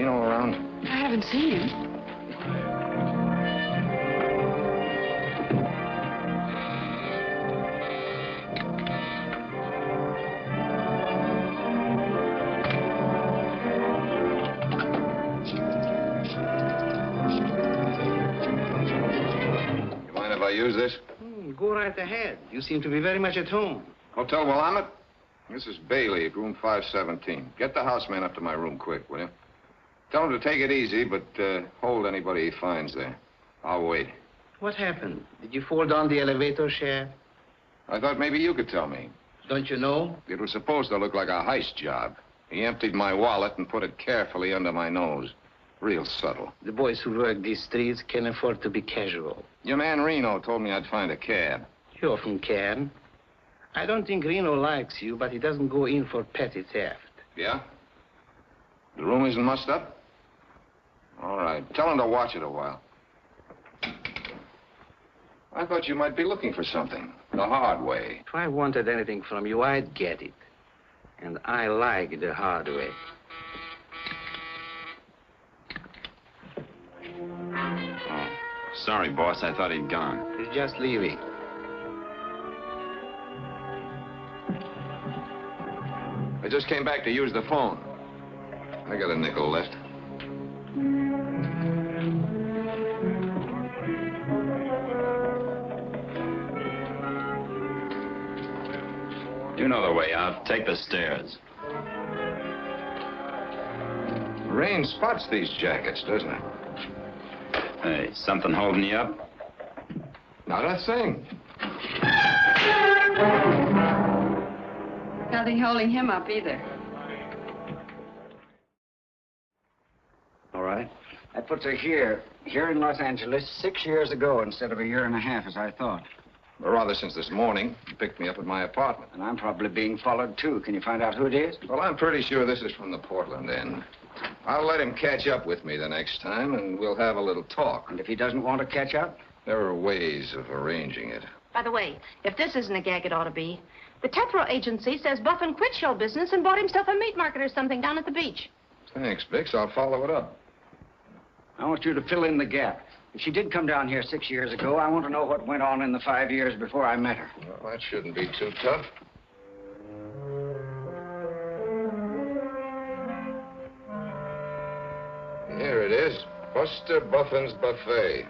Reno around? I haven't seen him. You mind if I use this? Go right ahead. You seem to be very much at home. Hotel Willamette? This is Bailey at room 517. Get the houseman up to my room quick, will you? Tell him to take it easy, but hold anybody he finds there. I'll wait. What happened? Did you fall down the elevator shaft? I thought maybe you could tell me. Don't you know? It was supposed to look like a heist job. He emptied my wallet and put it carefully under my nose. Real subtle. The boys who work these streets can afford to be casual. Your man Reno told me I'd find a cab. You often can. I don't think Reno likes you, but he doesn't go in for petty theft. Yeah? The room isn't mussed up? All right. Tell him to watch it a while. I thought you might be looking for something. The hard way. If I wanted anything from you, I'd get it. And I like the hard way. Oh, sorry, boss. I thought he'd gone. He's just leaving. I just came back to use the phone. I got a nickel left. You know the way out. Take the stairs. Rain spots these jackets, doesn't it? Hey, something holding you up? Not a thing. Nothing holding him up either. All right. That puts her here in Los Angeles 6 years ago instead of a year and a half, as I thought. Or rather, since this morning, you picked me up at my apartment. And I'm probably being followed, too. Can you find out who it is? Well, I'm pretty sure this is from the Portland end. I'll let him catch up with me the next time, and we'll have a little talk. And if he doesn't want to catch up? There are ways of arranging it. By the way, if this isn't a gag, it ought to be. The Tethro agency says Buffin quit show business and bought himself a meat market or something down at the beach. Thanks, Bix. I'll follow it up. I want you to fill in the gap. If she did come down here 6 years ago, I want to know what went on in the 5 years before I met her. Well, that shouldn't be too tough. Here it is. Buster Buffin's Buffet.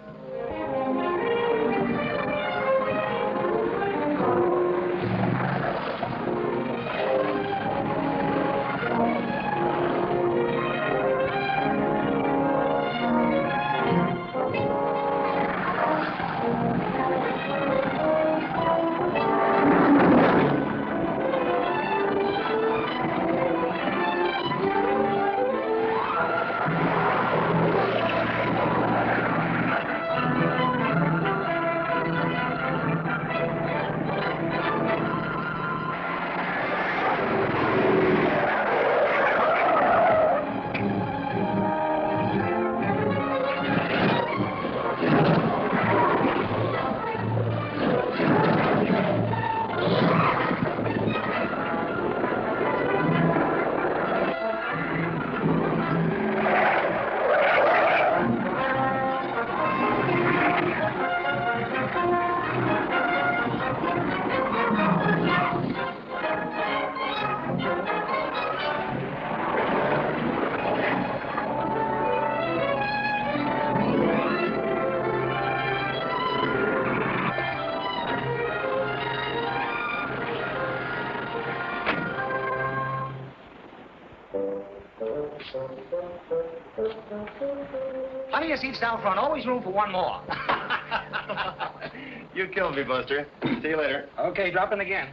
Plenty of seats down front. Always room for one more. You killed me, Buster. See you later. Okay, drop in again.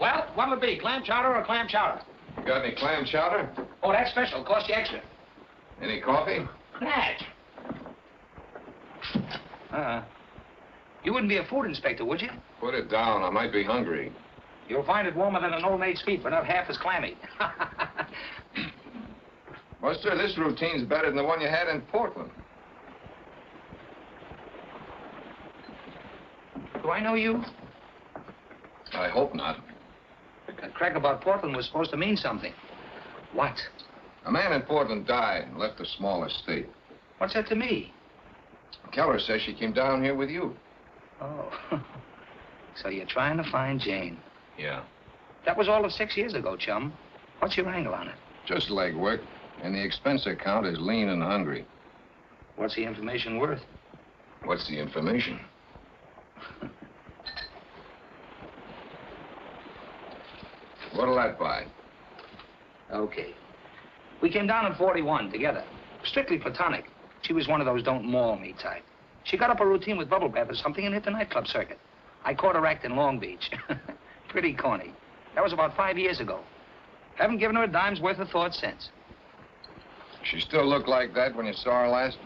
Well, what'll it be, clam chowder or clam chowder? Got any clam chowder? Oh, that's special. Cost you extra. Any coffee? That. You wouldn't be a food inspector, would you? Put it down. I might be hungry. You'll find it warmer than an old maid's feet, but not half as clammy. Buster, this routine's better than the one you had in Portland. Do I know you? I hope not. That crack about Portland was supposed to mean something. What? A man in Portland died and left a small estate. What's that to me? Keller says she came down here with you. Oh. So you're trying to find Jane. Yeah. That was all of 6 years ago, chum. What's your angle on it? Just legwork. And the expense account is lean and hungry. What's the information worth? What's the information? What'll that buy? Okay. We came down in 41 together. Strictly platonic. She was one of those don't maul me type. She got up a routine with bubble bath or something and hit the nightclub circuit. I caught her act in Long Beach. Pretty corny. That was about 5 years ago. Haven't given her a dime's worth of thought since. She still looked like that when you saw her last?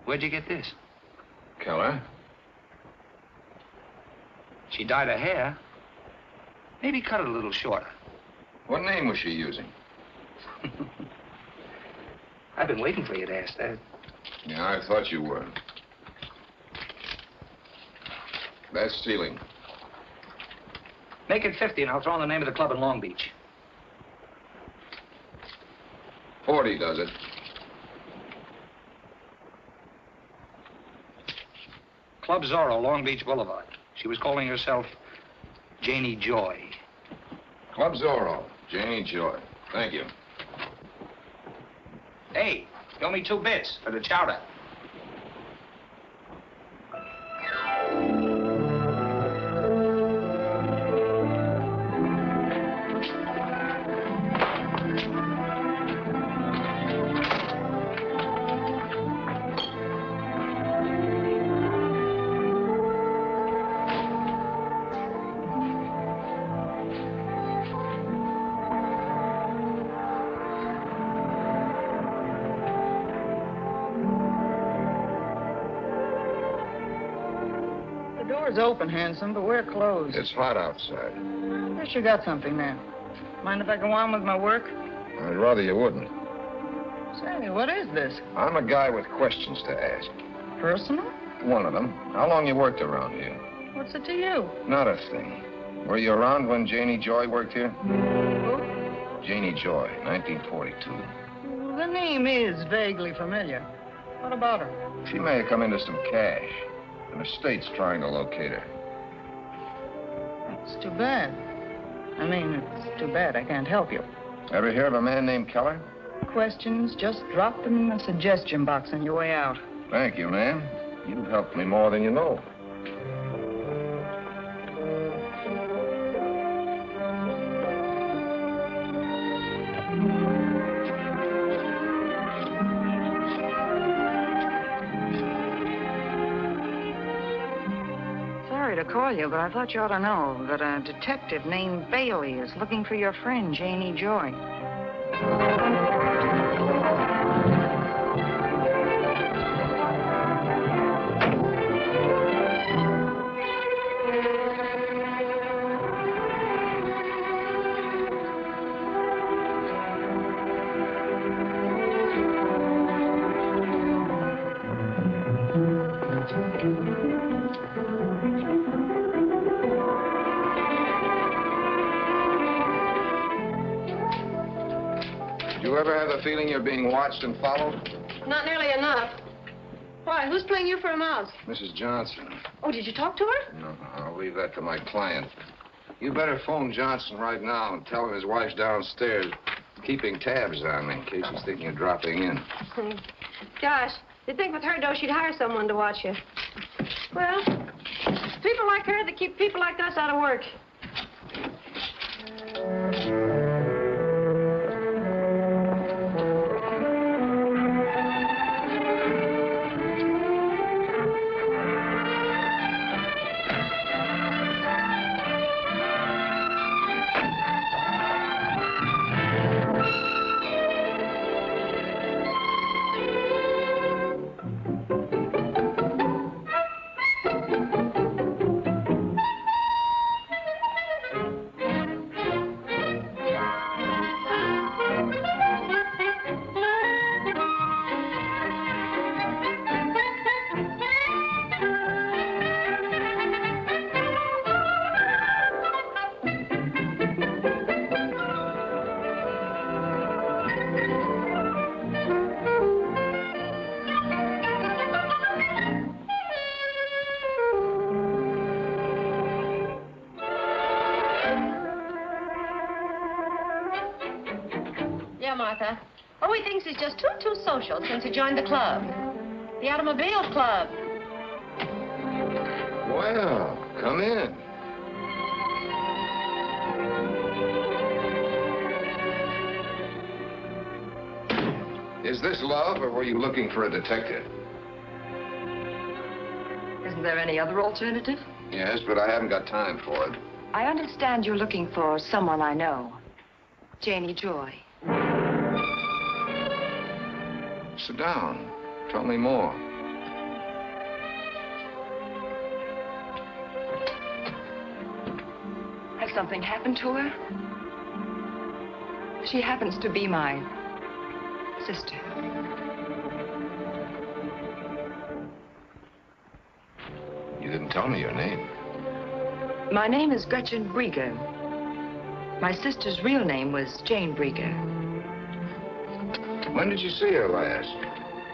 Where'd you get this? Keller? She dyed her hair. Maybe cut it a little shorter. What name was she using? I've been waiting for you to ask that. Yeah, I thought you were. That's stealing. Make it 50 and I'll throw in the name of the club in Long Beach. 40 does it. Club Zorro, Long Beach Boulevard. She was calling herself Janie Joy. Club Zorro, Janie Joy. Thank you. Hey, throw me 2 bits for the chowder. The door's open, handsome, but we're closed. It's hot outside. Guess you got something there. Mind if I go on with my work? I'd rather you wouldn't. Say, what is this? I'm a guy with questions to ask. Personal? One of them. How long you worked around here? What's it to you? Not a thing. Were you around when Janie Joy worked here? Who? Janie Joy, 1942. Well, the name is vaguely familiar. What about her? She may have come into some cash. An estate's trying to locate her. It's too bad. I mean, it's too bad I can't help you. Ever hear of a man named Keller? Questions, just drop them in the suggestion box on your way out. Thank you, ma'am. You've helped me more than you know. Sorry to call you, but I thought you ought to know that a detective named Bailey is looking for your friend, Janie Joy. Do you ever have the feeling you're being watched and followed? Not nearly enough. Why, who's playing you for a mouse? Mrs. Johnson. Oh, did you talk to her? No, I'll leave that to my client. You better phone Johnson right now and tell him his wife's downstairs keeping tabs on me in case he's thinking of dropping in. Gosh, you'd think with her dough she'd hire someone to watch you. Well, people like her that keep people like us out of work. Martha. Oh, he thinks he's just too social since he joined the club. The Automobile Club. Well, come in. Is this love, or were you looking for a detective? Isn't there any other alternative? Yes, but I haven't got time for it. I understand you're looking for someone I know. Janie Joy. Sit down. Tell me more. Has something happened to her? She happens to be my sister. You didn't tell me your name. My name is Gretchen Brieger. My sister's real name was Jane Brieger. When did you see her last?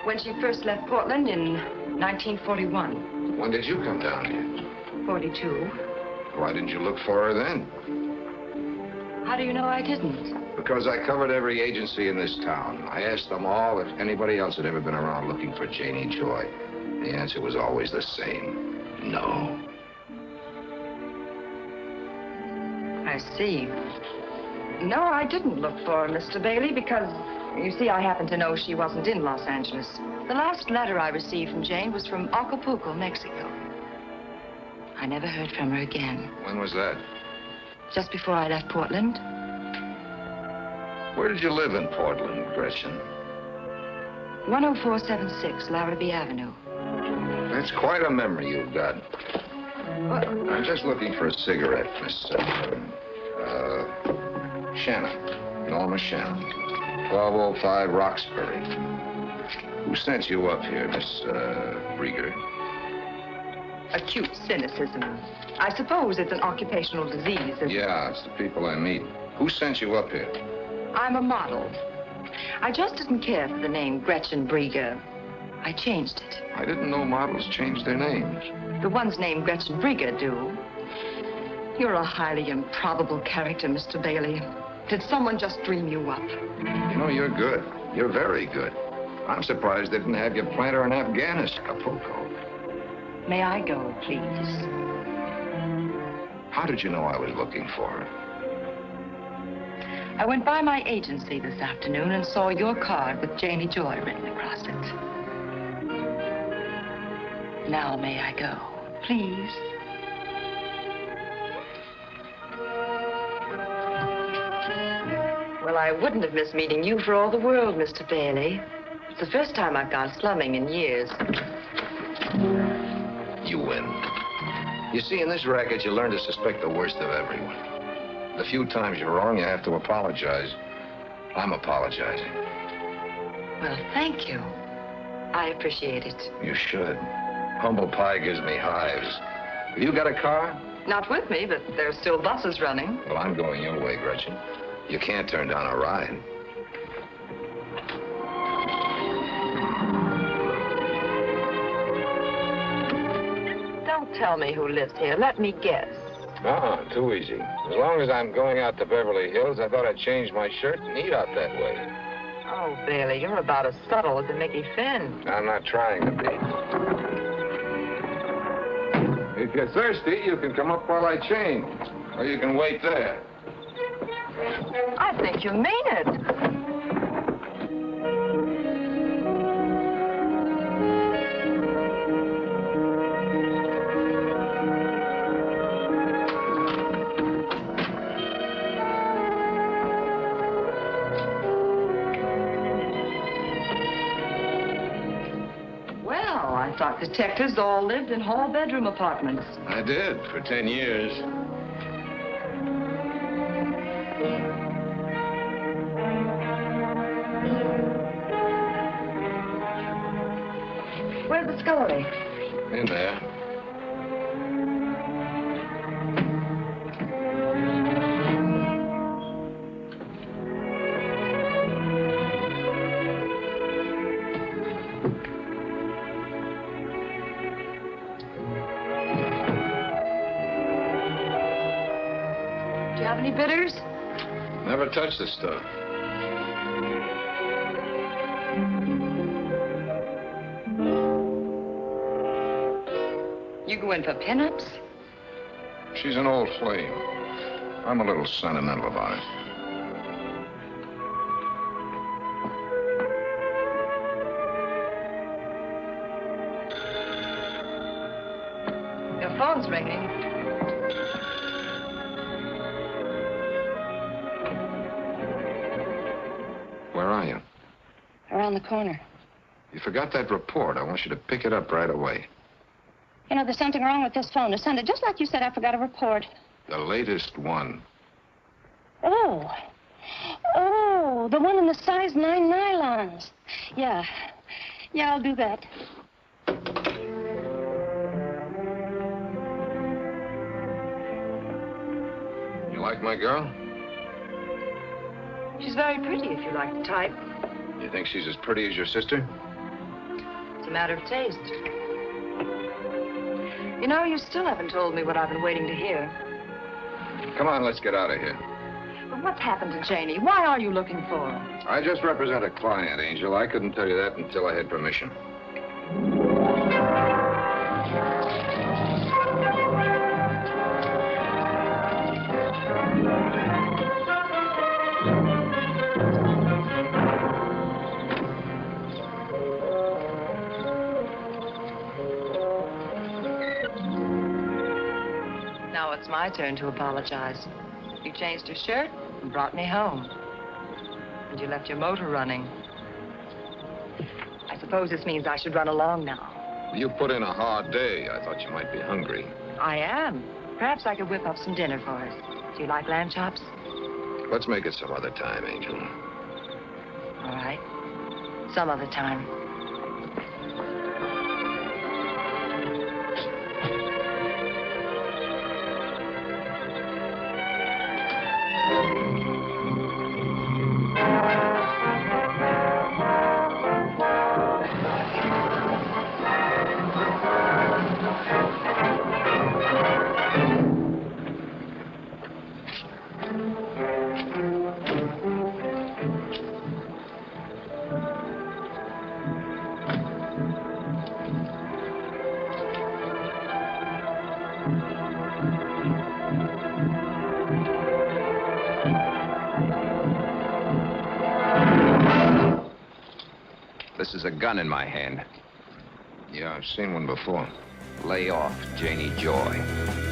When she first left Portland in 1941. When did you come down here? 42. Why didn't you look for her then? How do you know I didn't? Because I covered every agency in this town. I asked them all if anybody else had ever been around looking for Janie Joy. The answer was always the same. No. I see. No, I didn't look for her, Mr. Bailey, because, you see, I happen to know she wasn't in Los Angeles. The last letter I received from Jane was from Acapulco, Mexico. I never heard from her again. When was that? Just before I left Portland. Where did you live in Portland, Gretchen? 10476 Larrabee Avenue. That's quite a memory you've got. I'm just looking for a cigarette, Miss... Shannon. Norma Shannon. 1205 Roxbury. Who sent you up here, Miss, Brieger? Acute cynicism. I suppose it's an occupational disease. Yeah, it's the people I meet. Who sent you up here? I'm a model. I just didn't care for the name Gretchen Brieger. I changed it. I didn't know models changed their names. The ones named Gretchen Brieger do. You're a highly improbable character, Mr. Bailey. Did someone just dream you up? You know, you're good. You're very good. I'm surprised they didn't have you plant her in Afghanistan, Acapulco. May I go, please? How did you know I was looking for her? I went by my agency this afternoon and saw your card with Janie Joy written across it. Now may I go, please? Well, I wouldn't have missed meeting you for all the world, Mr. Bailey. It's the first time I've gone slumming in years. You win. You see, in this racket, you learn to suspect the worst of everyone. The few times you're wrong, you have to apologize. I'm apologizing. Well, thank you. I appreciate it. You should. Humble pie gives me hives. Have you got a car? Not with me, but there's still buses running. Well, I'm going your way, Gretchen. You can't turn down a ride. Don't tell me who lives here. Let me guess. Too easy. As long as I'm going out to Beverly Hills, I thought I'd change my shirt and eat out that way. Oh, Bailey, you're about as subtle as a Mickey Finn. I'm not trying to be. If you're thirsty, you can come up while I change. Or you can wait there. I think you mean it. Well, I thought detectives all lived in hall bedroom apartments. I did, for 10 years. Where's the scullery? In there. Do you have any bitters? Never touch this stuff. go in for pinups? She's an old flame. I'm a little sentimental about it. Your phone's ringing. Where are you? Around the corner. You forgot that report. I want you to pick it up right away. You know, there's something wrong with this phone. It sounded just like you said I forgot a report. The latest one. Oh. Oh, the one in the size 9 nylons. Yeah. Yeah, I'll do that. You like my girl? She's very pretty, if you like the type. You think she's as pretty as your sister? It's a matter of taste. You know, you still haven't told me what I've been waiting to hear. Come on, let's get out of here. But what's happened to Janie? Why are you looking for her? I just represent a client, Angel. I couldn't tell you that until I had permission. Now it's my turn to apologize. You changed your shirt and brought me home. And you left your motor running. I suppose this means I should run along now. You put in a hard day. I thought you might be hungry. I am. Perhaps I could whip up some dinner for us. Do you like lamb chops? Let's make it some other time, Angel. All right. Some other time. This is a gun in my hand. Yeah, I've seen one before. Lay off, Janie Joy.